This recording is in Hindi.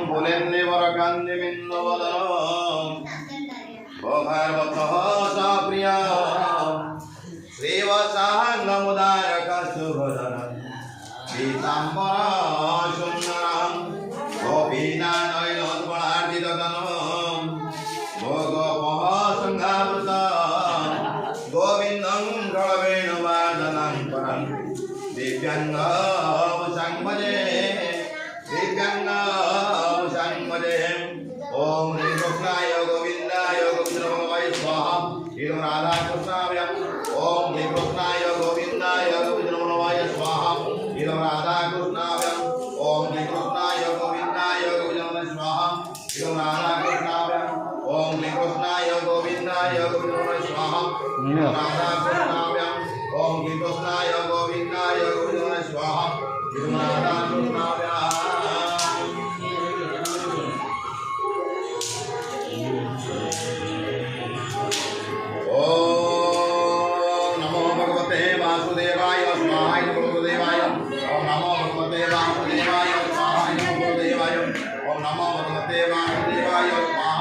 भूलेन्ने वरकान्ने मिन्नवदनं भगवतः साप्रिया श्रीवसाङ्गमुदारकशुभदनं पीताम्बरा सुन्दरं गोपीनानयनोत्पलार्जिततनं भोगोपसङ्घामृतं गोविन्दं गणवेणुवादनं परं दिव्याङ्गं दिव्यांगमजे ओम श्री कृष्णाय गोविंदाय गोविंदनाय स्वाहा श्री राधा कृष्णाय ओम श्री कृष्णाय गोविंदाय गोविंदनाय स्वाहा श्री राधा कृष्णाय ओम श्री कृष्णाय गोविंदाय गोविंदनाय स्वाहा श्री राधा कृष्णाय ओम श्री कृष्णाय गोविंदाय गोविंदनाय स्वाहा श्री राधा कृष्णाय ओम श्री कृष्णाय गोविंदाय गोविंदनाय स्वाहा श्री राधा कृष्णाय वासुदेवाय स्वाहाय गुरुदेवाय ओम नमो भगवते वासुदेवाय स्वाहाय गुरुदेवाय ओम नमो भगवते वासुदेवाय